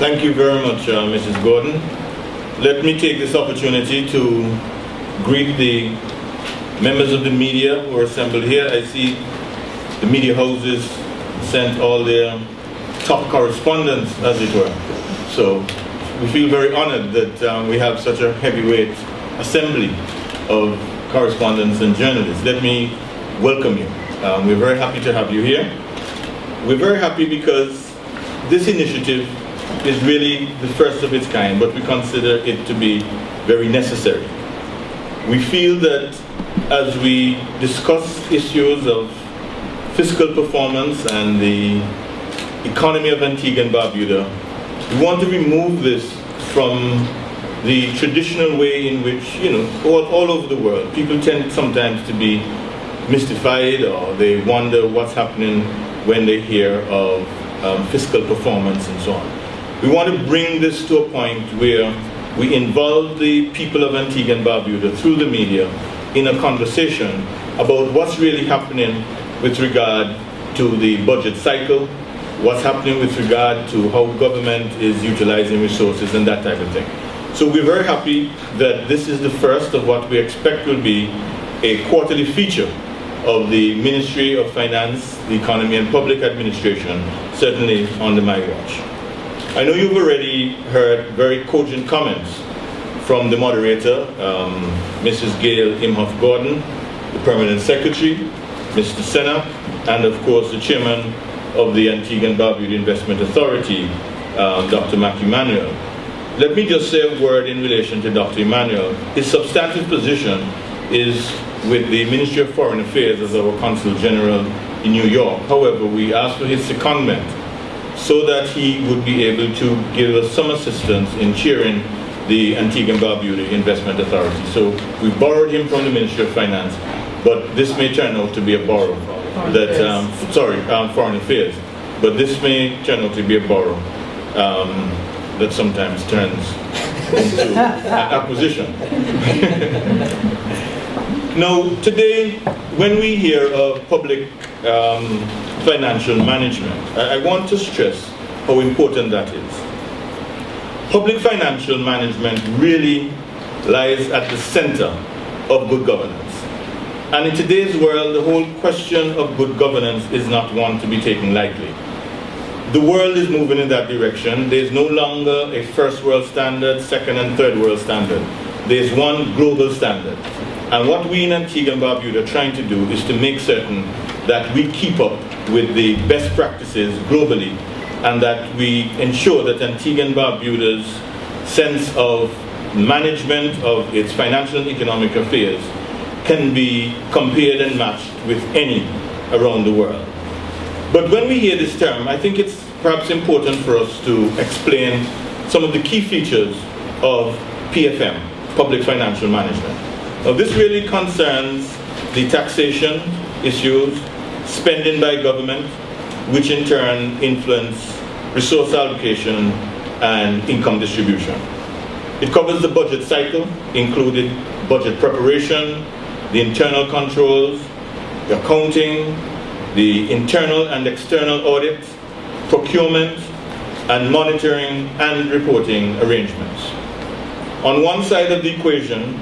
Thank you very much, Mrs. Gordon. Let me take this opportunity to greet the members of the media who are assembled here. I see the media houses sent all their top correspondents, as it were. So we feel very honored that we have such a heavyweight assembly of correspondents and journalists. Let me welcome you. We're very happy to have you here. We're very happy because this initiative is really the first of its kind, but we consider it to be very necessary. We feel that as we discuss issues of fiscal performance and the economy of Antigua and Barbuda, we want to remove this from the traditional way in which, all over the world, people tend sometimes to be mystified, or they wonder what's happening when they hear of fiscal performance and so on. We want to bring this to a point where we involve the people of Antigua and Barbuda through the media in a conversation about what's really happening with regard to the budget cycle, what's happening with regard to how government is utilizing resources and that type of thing. So we're very happy that this is the first of what we expect will be a quarterly feature of the Ministry of Finance, the Economy and Public Administration, certainly under my watch. I know you've already heard very cogent comments from the moderator, Mrs. Gail Imhoff Gordon, the Permanent Secretary, Mr. Senna, and of course the Chairman of the Antigua and Barbuda Investment Authority, Dr. Matthew Manuel. Let me just say a word in relation to Dr. Emmanuel. His substantive position is with the Ministry of Foreign Affairs as our Consul General in New York. However, we asked for his secondment so that he would be able to give us some assistance in chairing the Antigua and Barbuda Investment Authority. So we borrowed him from the Ministry of Finance, but this may turn out to be a borrow. Foreign Affairs. But this may turn out to be a borrow that sometimes turns into an acquisition. Now, today, when we hear of public financial management, I want to stress how important that is. Public financial management really lies at the center of good governance. And in today's world, the whole question of good governance is not one to be taken lightly. The world is moving in that direction. There's no longer a first world standard, second and third world standard. There's one global standard. And what we in Antigua and Barbuda are trying to do is to make certain that we keep up with the best practices globally, and that we ensure that Antigua and Barbuda's sense of management of its financial and economic affairs can be compared and matched with any around the world. But when we hear this term, I think it's perhaps important for us to explain some of the key features of PFM, Public Financial Management. Now, this really concerns the taxation issues, spending by government, which in turn influence resource allocation and income distribution. It covers the budget cycle, including budget preparation, the internal controls, the accounting, the internal and external audit, procurement, and monitoring and reporting arrangements. On one side of the equation,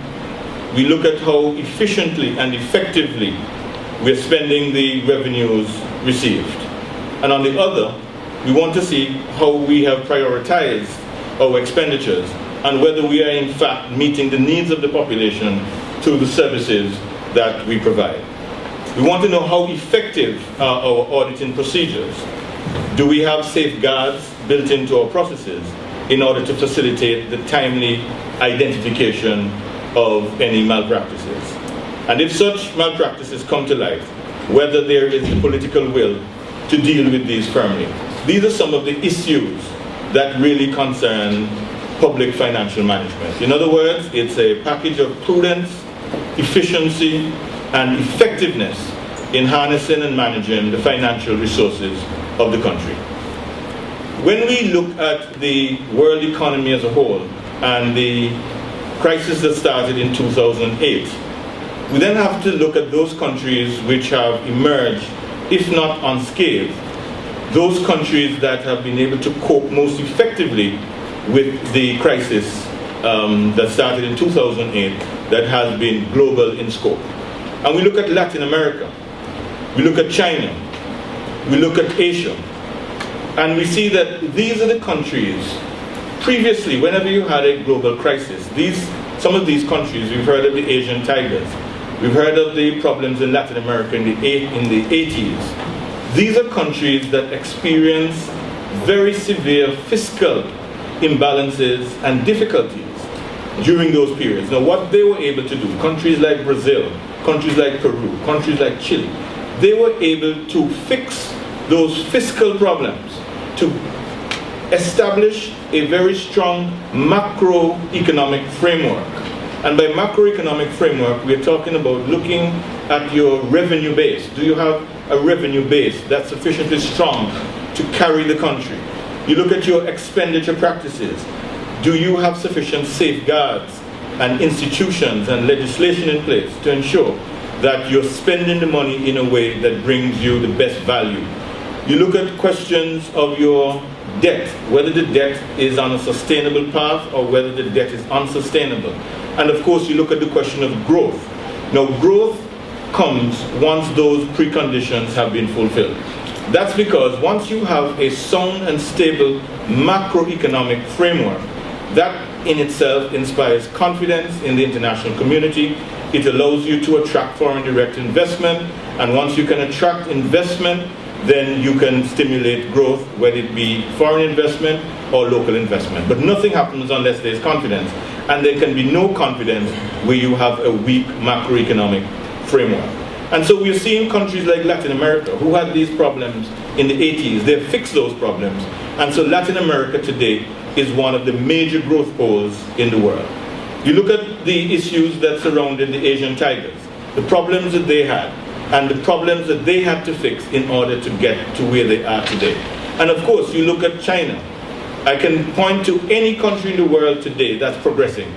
we look at how efficiently and effectively we're spending the revenues received. And on the other, we want to see how we have prioritized our expenditures and whether we are in fact meeting the needs of the population through the services that we provide. We want to know how effective are our auditing procedures. Do we have safeguards built into our processes in order to facilitate the timely identification of any malpractices? And if such malpractices come to light, whether there is the political will to deal with these firmly. These are some of the issues that really concern public financial management. In other words, it's a package of prudence, efficiency, and effectiveness in harnessing and managing the financial resources of the country. When we look at the world economy as a whole and the crisis that started in 2008, we then have to look at those countries which have emerged, if not unscathed, those countries that have been able to cope most effectively with the crisis that started in 2008, that has been global in scope. And we look at Latin America, we look at China, we look at Asia, and we see that these are the countries, previously, whenever you had a global crisis, some of these countries, we've heard of the Asian tigers, we've heard of the problems in Latin America in the 80s. These are countries that experience very severe fiscal imbalances and difficulties during those periods. Now, what they were able to do, countries like Brazil, countries like Peru, countries like Chile, they were able to fix those fiscal problems, to establish a very strong macroeconomic framework. And by macroeconomic framework, we're talking about looking at your revenue base. Do you have a revenue base that's sufficiently strong to carry the country? You look at your expenditure practices. Do you have sufficient safeguards and institutions and legislation in place to ensure that you're spending the money in a way that brings you the best value? You look at questions of your debt, whether the debt is on a sustainable path or whether the debt is unsustainable. And of course, you look at the question of growth. Now, growth comes once those preconditions have been fulfilled. That's because once you have a sound and stable macroeconomic framework, that in itself inspires confidence in the international community. It allows you to attract foreign direct investment, and once you can attract investment, then you can stimulate growth, whether it be foreign investment or local investment. But nothing happens unless there's confidence, and there can be no confidence where you have a weak macroeconomic framework. And so we're seeing countries like Latin America, who had these problems in the 80s, they've fixed those problems. And so Latin America today is one of the major growth poles in the world. You look at the issues that surrounded the Asian tigers, the problems that they had, and the problems that they had to fix in order to get to where they are today. And of course, you look at China. I can point to any country in the world today that's progressing.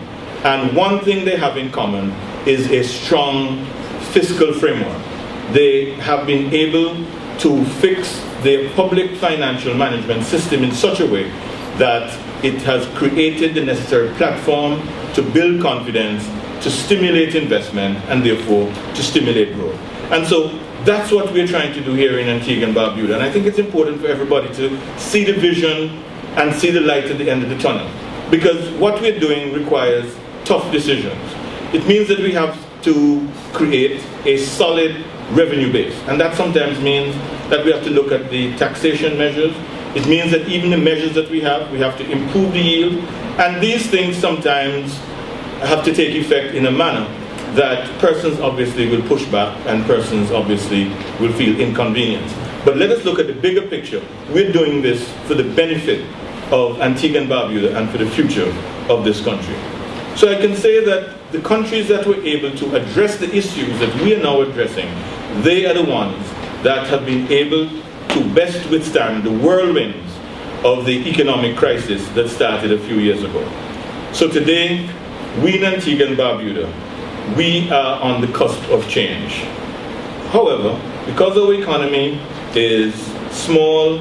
And one thing they have in common is a strong fiscal framework. They have been able to fix their public financial management system in such a way that it has created the necessary platform to build confidence, to stimulate investment, and therefore to stimulate growth. And so that's what we're trying to do here in Antigua and Barbuda. And I think it's important for everybody to see the vision and see the light at the end of the tunnel. Because what we're doing requires tough decisions. It means that we have to create a solid revenue base. And that sometimes means that we have to look at the taxation measures. It means that even the measures that we have to improve the yield. And these things sometimes have to take effect in a manner that persons obviously will push back and persons obviously will feel inconvenienced. But let us look at the bigger picture. We're doing this for the benefit of Antigua and Barbuda and for the future of this country. So I can say that the countries that were able to address the issues that we are now addressing, they are the ones that have been able to best withstand the whirlwinds of the economic crisis that started a few years ago. So today, we in Antigua and Barbuda, we are on the cusp of change. However, because our economy is small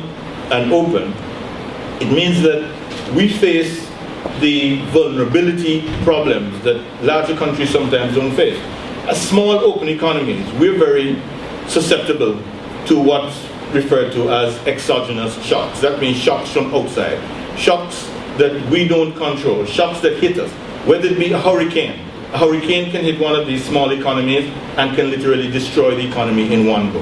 and open, it means that we face the vulnerability problems that larger countries sometimes don't face. As small open economies, we're very susceptible to what's referred to as exogenous shocks. That means shocks from outside, shocks that we don't control, shocks that hit us, whether it be a hurricane. A hurricane can hit one of these small economies and can literally destroy the economy in one go.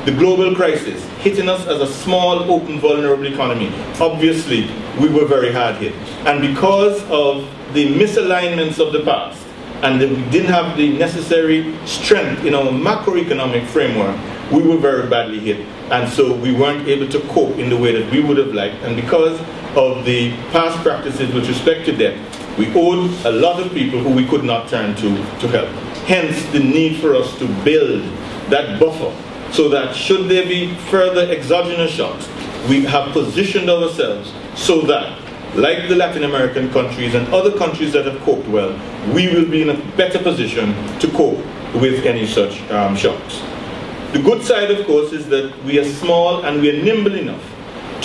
The global crisis, hitting us as a small, open, vulnerable economy, obviously we were very hard hit. And because of the misalignments of the past, and that we didn't have the necessary strength in our macroeconomic framework, we were very badly hit. And so we weren't able to cope in the way that we would have liked. And because of the past practices with respect to debt, we owed a lot of people who we could not turn to help. Hence the need for us to build that buffer so that should there be further exogenous shocks, we have positioned ourselves so that, like the Latin American countries and other countries that have coped well, we will be in a better position to cope with any such shocks. The good side, of course, is that we are small and we are nimble enough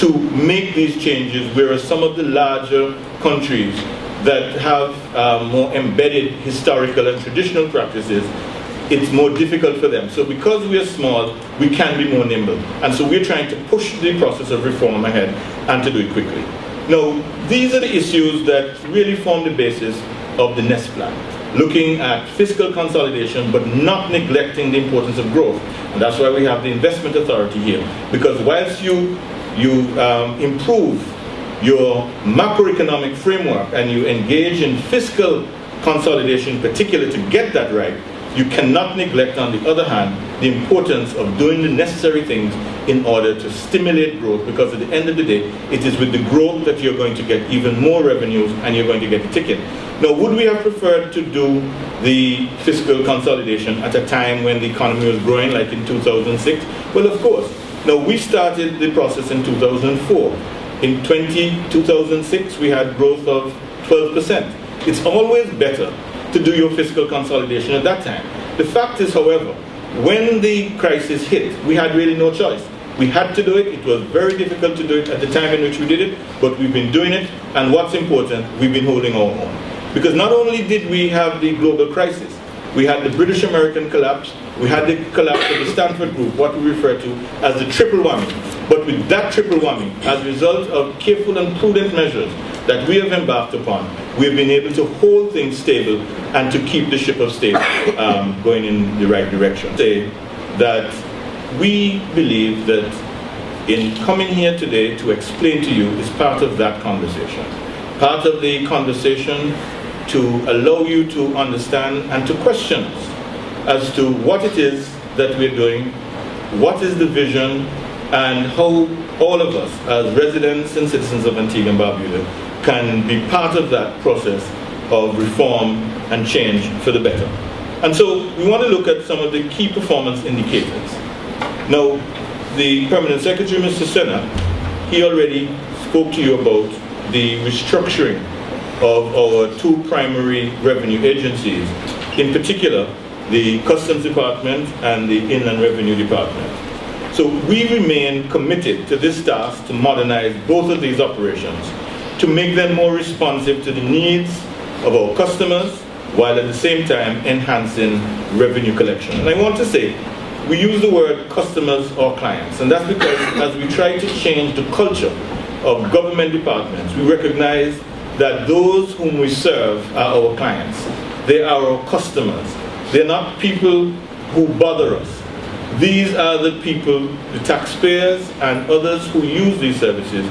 to make these changes, whereas some of the larger countries that have more embedded historical and traditional practices, it's more difficult for them. So because we are small, we can be more nimble. And so we're trying to push the process of reform ahead and to do it quickly. Now, these are the issues that really form the basis of the NEST plan, looking at fiscal consolidation but not neglecting the importance of growth. And that's why we have the investment authority here, because whilst you improve your macroeconomic framework and you engage in fiscal consolidation in particular to get that right, you cannot neglect, on the other hand, the importance of doing the necessary things in order to stimulate growth, because at the end of the day, it is with the growth that you're going to get even more revenues and you're going to get the ticket. Now, would we have preferred to do the fiscal consolidation at a time when the economy was growing, like in 2006? Well, of course. Now, we started the process in 2004. In 2006, we had growth of 12%. It's always better to do your fiscal consolidation at that time. The fact is, however, when the crisis hit, we had really no choice. We had to do it. It was very difficult to do it at the time in which we did it, but we've been doing it, and what's important, we've been holding our own. Because not only did we have the global crisis, we had the British-American collapse, we had the collapse of the Stanford Group, what we refer to as the triple whammy. But with that triple whammy, as a result of careful and prudent measures that we have embarked upon, we have been able to hold things stable and to keep the ship of state going in the right direction. Say that we believe that in coming here today to explain to you is part of that conversation. Part of the conversation to allow you to understand and to question us as to what it is that we're doing, what is the vision, and how all of us as residents and citizens of Antigua and Barbuda can be part of that process of reform and change for the better. And so we want to look at some of the key performance indicators. Now, the Permanent Secretary, Mr. Senna, he already spoke to you about the restructuring of our two primary revenue agencies, in particular the Customs Department and the Inland Revenue Department. So we remain committed to this task to modernize both of these operations, to make them more responsive to the needs of our customers, while at the same time enhancing revenue collection. And I want to say, we use the word customers or clients, and that's because as we try to change the culture of government departments, we recognize that those whom we serve are our clients. They are our customers. They're not people who bother us. These are the people, the taxpayers and others who use these services.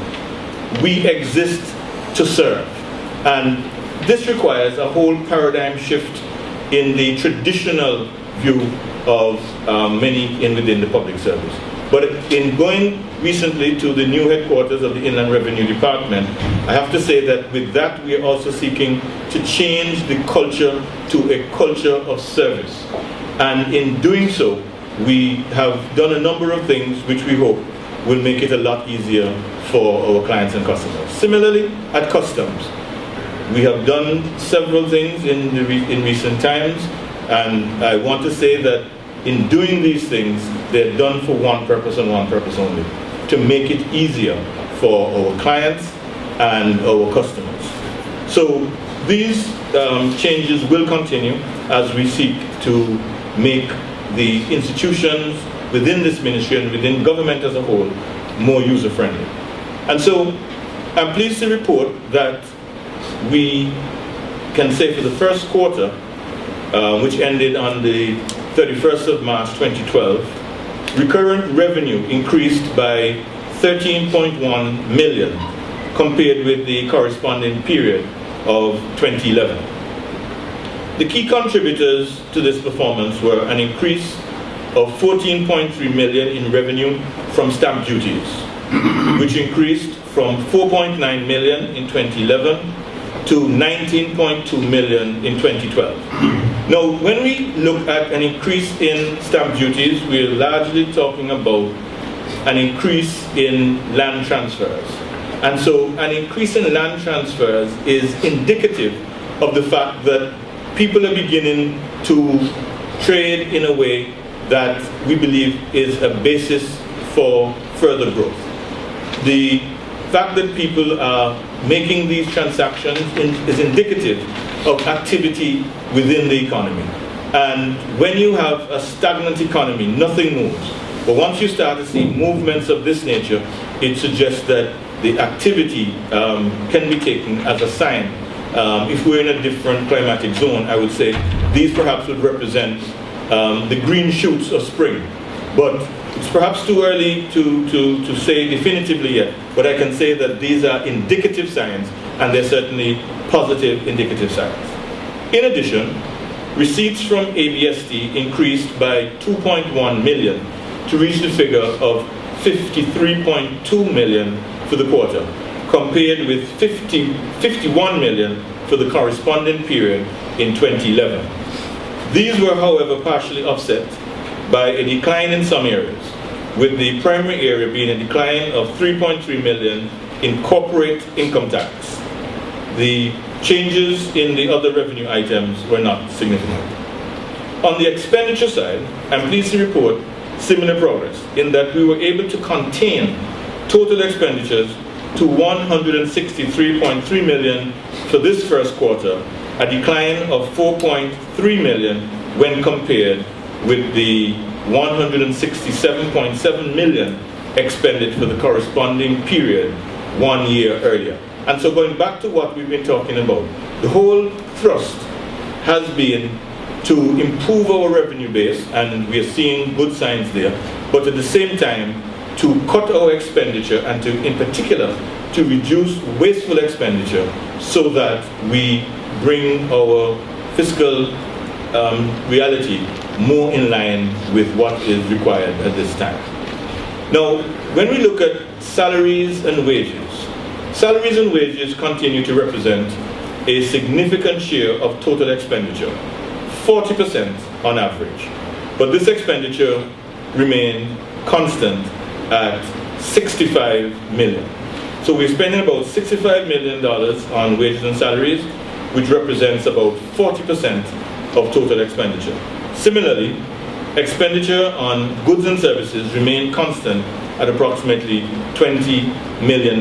We exist to serve. And this requires a whole paradigm shift in the traditional view of many within the public service. But in going recently to the new headquarters of the Inland Revenue Department, I have to say that with that we are also seeking to change the culture to a culture of service. And in doing so, we have done a number of things which we hope will make it a lot easier for our clients and customers. Similarly, at Customs, we have done several things in recent times, and I want to say that in doing these things, they're done for one purpose and one purpose only: to make it easier for our clients and our customers. So these changes will continue as we seek to make the institutions within this ministry and within government as a whole more user-friendly. And so I'm pleased to report that we can say for the first quarter, which ended on the 31st of March 2012, recurrent revenue increased by 13.1 million compared with the corresponding period of 2011. The key contributors to this performance were an increase of 14.3 million in revenue from stamp duties, which increased from 4.9 million in 2011 to 19.2 million in 2012. Now, when we look at an increase in stamp duties, we're largely talking about an increase in land transfers. And so an increase in land transfers is indicative of the fact that people are beginning to trade in a way that we believe is a basis for further growth. the fact that people are making these transactions is indicative of activity within the economy. And when you have a stagnant economy, nothing moves. But once you start to see movements of this nature, it suggests that the activity can be taken as a sign. If we're in a different climatic zone, I would say these perhaps would represent the green shoots of spring. But it's perhaps too early to say definitively yet, but I can say that these are indicative signs, and they're certainly positive indicative signs. In addition, receipts from ABST increased by 2.1 million to reach the figure of 53.2 million for the quarter, compared with 51 million for the corresponding period in 2011. These were, however, partially offset by a decline in some areas, with the primary area being a decline of 3.3 million in corporate income tax. The changes in the other revenue items were not significant. On the expenditure side, I'm pleased to report similar progress in that we were able to contain total expenditures to 163.3 million for this first quarter, a decline of 4.3 million when compared with the 167.7 million expended for the corresponding period 1 year earlier. And so going back to what we've been talking about, the whole thrust has been to improve our revenue base, and we are seeing good signs there, but at the same time to cut our expenditure and to, in particular, to reduce wasteful expenditure so that we bring our fiscal reality more in line with what is required at this time. Now, when we look at salaries and wages continue to represent a significant share of total expenditure, 40% on average. But this expenditure remained constant at 65 million. So we're spending about $65 million on wages and salaries, which represents about 40% of total expenditure. Similarly, expenditure on goods and services remained constant at approximately $20 million.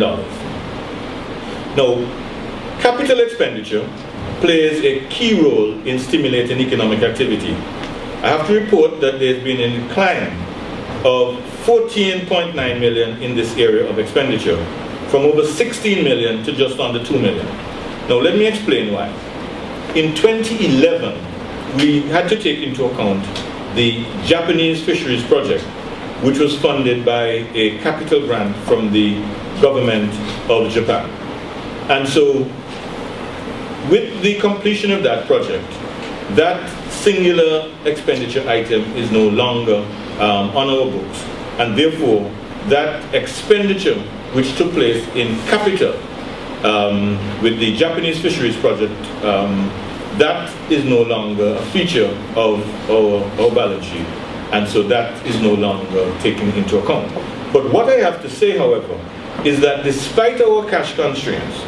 Now, capital expenditure plays a key role in stimulating economic activity. I have to report that there's been a decline of 14.9 million in this area of expenditure, from over 16 million to just under 2 million. Now let me explain why. In 2011, we had to take into account the Japanese fisheries project, which was funded by a capital grant from the government of Japan. And so, with the completion of that project, that singular expenditure item is no longer on our books. And therefore, that expenditure which took place in capital with the Japanese fisheries project, that is no longer a feature of our balance sheet. And so that is no longer taken into account. But what I have to say, however, is that despite our cash constraints,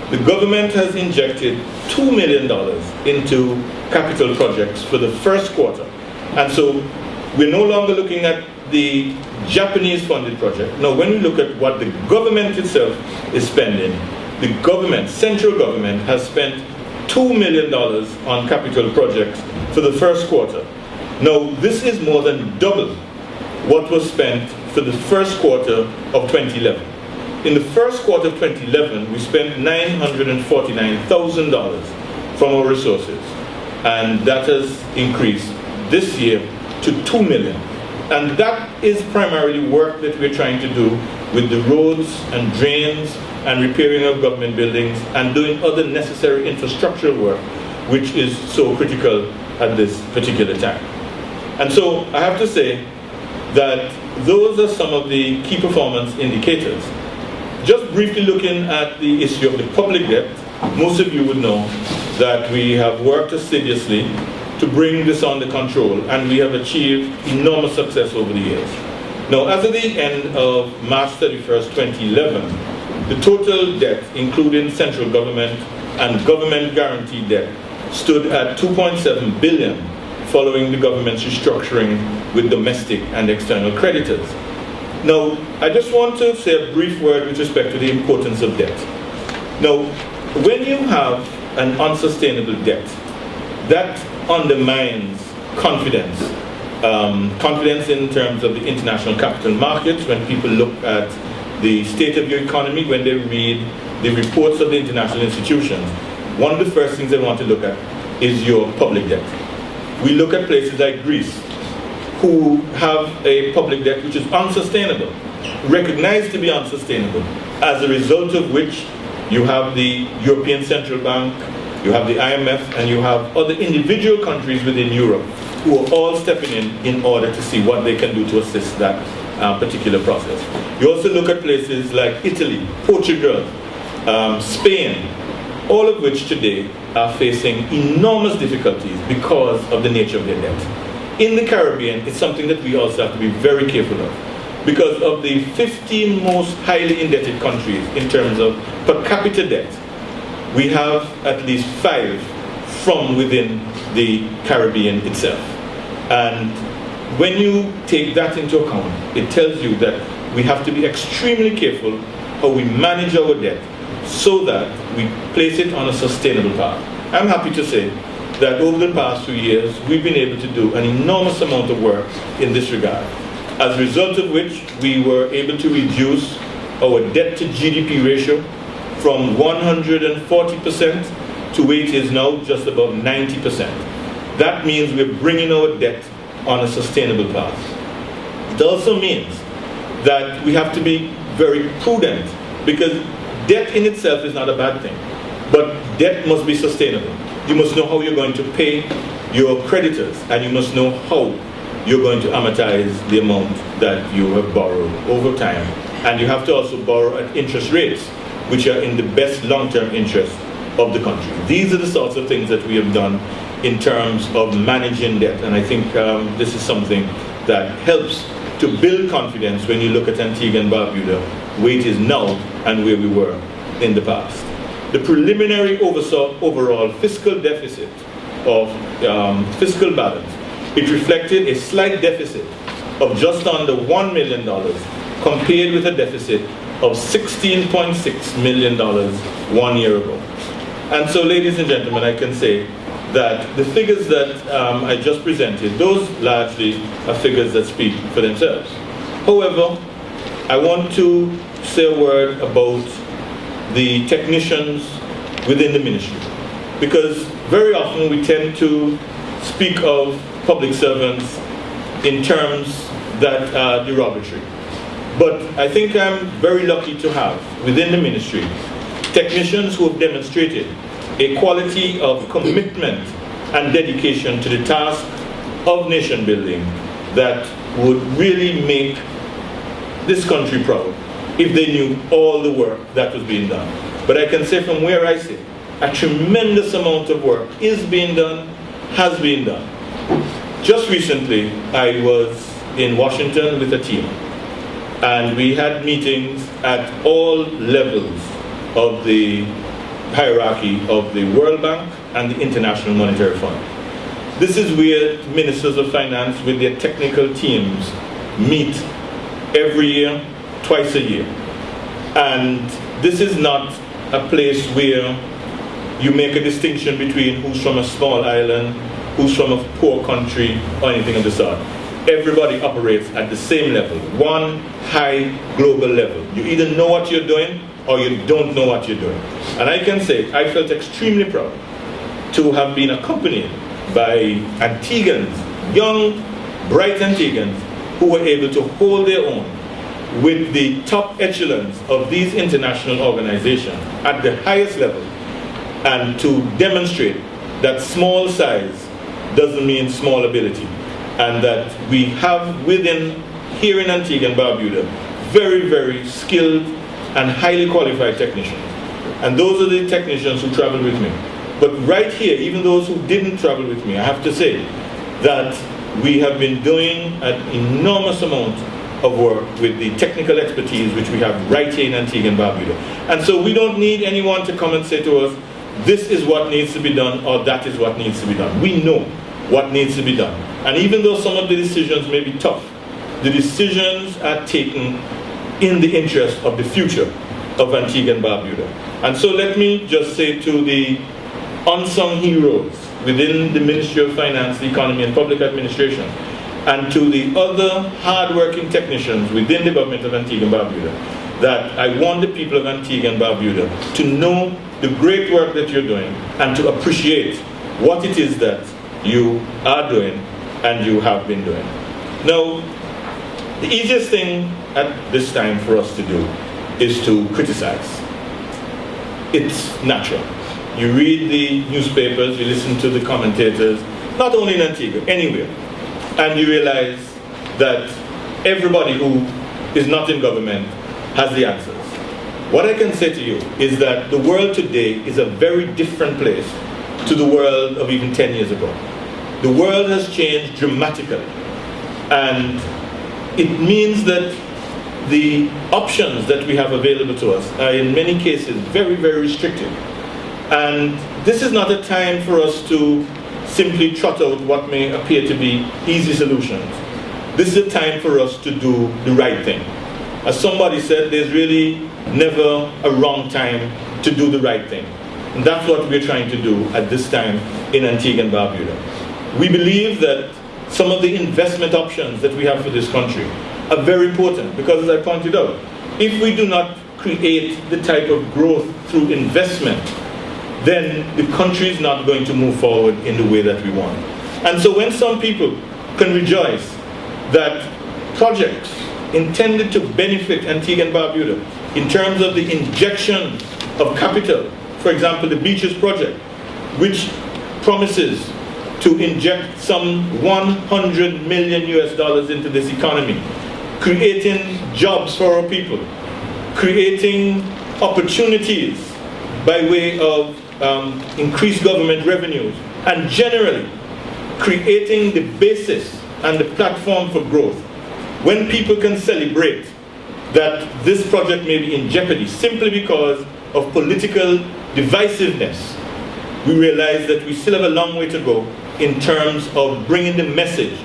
the government has injected $2 million into capital projects for the first quarter. And so we're no longer looking at the Japanese funded project. Now, when we look at what the government itself is spending, the government, central government, has spent $2 million on capital projects for the first quarter. Now, this is more than double what was spent for the first quarter of 2011. In the first quarter of 2011, we spent $949,000 from our resources, and that has increased this year to $2 million. And that is primarily work that we're trying to do with the roads and drains and repairing of government buildings and doing other necessary infrastructural work, which is so critical at this particular time. And so I have to say that those are some of the key performance indicators. Just briefly looking at the issue of the public debt, most of you would know that we have worked assiduously to bring this under control, and we have achieved enormous success over the years. Now, as of the end of March 31st, 2011, the total debt, including central government and government guaranteed debt, stood at 2.7 billion following the government's restructuring with domestic and external creditors. Now, I just want to say a brief word with respect to the importance of debt. Now, when you have an unsustainable debt, that undermines confidence. Confidence in terms of the international capital markets, when people look at the state of your economy, when they read the reports of the international institutions, one of the first things they want to look at is your public debt. We look at places like Greece, who have a public debt which is unsustainable, recognized to be unsustainable, as a result of which you have the European Central Bank, you have the IMF, and you have other individual countries within Europe who are all stepping in order to see what they can do to assist that particular process. You also look at places like Italy, Portugal, Spain, all of which today are facing enormous difficulties because of the nature of their debt. In the Caribbean, it's something that we also have to be very careful of. Because of the 15 most highly indebted countries in terms of per capita debt, we have at least 5 from within the Caribbean itself. And when you take that into account, it tells you that we have to be extremely careful how we manage our debt so that we place it on a sustainable path. I'm happy to say that over the past few years, we've been able to do an enormous amount of work in this regard, as a result of which we were able to reduce our debt to GDP ratio from 140% to where it is now just about 90%. That means we're bringing our debt on a sustainable path. It also means that we have to be very prudent, because debt in itself is not a bad thing, but debt must be sustainable. You must know how you're going to pay your creditors, and you must know how you're going to amortize the amount that you have borrowed over time. And you have to also borrow at interest rates which are in the best long-term interest of the country. These are the sorts of things that we have done in terms of managing debt, and I think this is something that helps to build confidence when you look at Antigua and Barbuda, where it is now and where we were in the past. The preliminary overall fiscal deficit of fiscal balance, it reflected a slight deficit of just under $1 million compared with a deficit of $16.6 million 1 year ago. And so, ladies and gentlemen, I can say that the figures that I just presented, those largely are figures that speak for themselves. However, I want to say a word about the technicians within the ministry, because very often we tend to speak of public servants in terms that are derogatory. But I think I'm very lucky to have within the ministry technicians who have demonstrated a quality of commitment and dedication to the task of nation building that would really make this country proud if they knew all the work that was being done. But I can say from where I sit, a tremendous amount of work is being done, has been done. Just recently, I was in Washington with a team, and we had meetings at all levels of the hierarchy of the World Bank and the International Monetary Fund. This is where ministers of finance with their technical teams meet every year, twice a year. And this is not a place where you make a distinction between who's from a small island, who's from a poor country, or anything of the sort. Everybody operates at the same level, one high global level. You either know what you're doing or you don't know what you're doing. And I can say I felt extremely proud to have been accompanied by Antiguans, young, bright Antiguans, who were able to hold their own with the top echelons of these international organizations at the highest level, and to demonstrate that small size doesn't mean small ability, and that we have within here in Antigua and Barbuda very, very skilled and highly qualified technicians. And those are the technicians who travel with me. But right here, even those who didn't travel with me, I have to say that we have been doing an enormous amount of work with the technical expertise which we have right here in Antigua and Barbuda. And so we don't need anyone to come and say to us, this is what needs to be done, or that is what needs to be done. We know what needs to be done. And even though some of the decisions may be tough, the decisions are taken in the interest of the future of Antigua and Barbuda. And so let me just say to the unsung heroes within the Ministry of Finance, the Economy and Public Administration, and to the other hard-working technicians within the government of Antigua and Barbuda, that I want the people of Antigua and Barbuda to know the great work that you're doing and to appreciate what it is that you are doing and you have been doing. Now, the easiest thing at this time for us to do is to criticize. It's natural. You read the newspapers, you listen to the commentators, not only in Antigua, anywhere, and you realize that everybody who is not in government has the answers. What I can say to you is that the world today is a very different place to the world of even 10 years ago. The world has changed dramatically, and it means that the options that we have available to us are in many cases very, very restricted. And this is not a time for us to simply trot out what may appear to be easy solutions. This is a time for us to do the right thing. As somebody said, there's really never a wrong time to do the right thing. And that's what we're trying to do at this time in Antigua and Barbuda. We believe that some of the investment options that we have for this country are very important because, as I pointed out, if we do not create the type of growth through investment, then the country is not going to move forward in the way that we want. And so when some people can rejoice that projects intended to benefit Antigua and Barbuda in terms of the injection of capital, for example, the Beaches project, which promises to inject some 100 million US dollars into this economy, creating jobs for our people, creating opportunities by way of increased government revenues, and generally creating the basis and the platform for growth. When people can celebrate that this project may be in jeopardy simply because of political divisiveness, we realize that we still have a long way to go in terms of bringing the message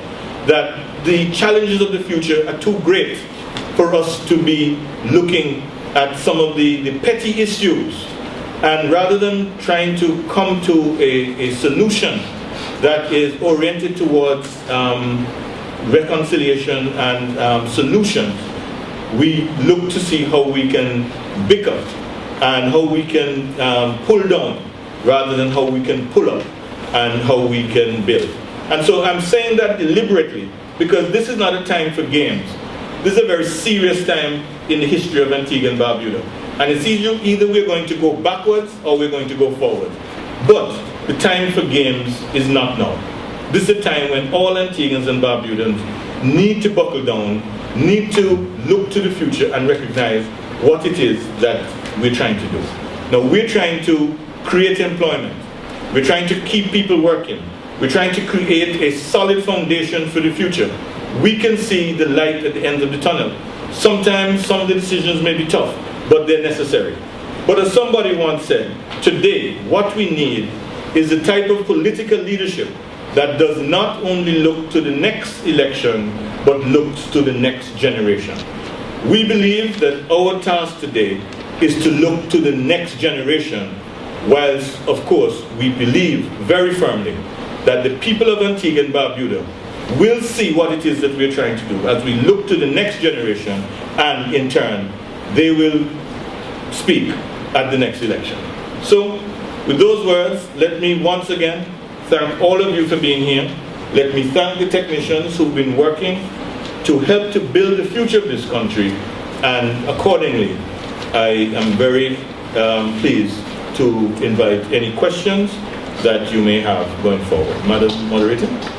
that the challenges of the future are too great for us to be looking at some of the petty issues, and rather than trying to come to a solution that is oriented towards reconciliation and solutions, we look to see how we can bicker and how we can pull down rather than how we can pull up and how we can build. And so I'm saying that deliberately because this is not a time for games. This is a very serious time in the history of Antigua and Barbuda. And it's either we're going to go backwards or we're going to go forward. But the time for games is not now. This is a time when all Antiguans and Barbudans need to buckle down, need to look to the future and recognize what it is that we're trying to do. Now, we're trying to create employment. We're trying to keep people working. We're trying to create a solid foundation for the future. We can see the light at the end of the tunnel. Sometimes some of the decisions may be tough, but they're necessary. But as somebody once said, today what we need is a type of political leadership that does not only look to the next election, but looks to the next generation. We believe that our task today is to look to the next generation, whilst, of course, we believe very firmly that the people of Antigua and Barbuda will see what it is that we're trying to do as we look to the next generation, and in turn, they will speak at the next election. So, with those words, let me once again thank all of you for being here. Let me thank the technicians who've been working to help to build the future of this country, and accordingly, I am very pleased to invite any questions that you may have going forward. Madam Moderator.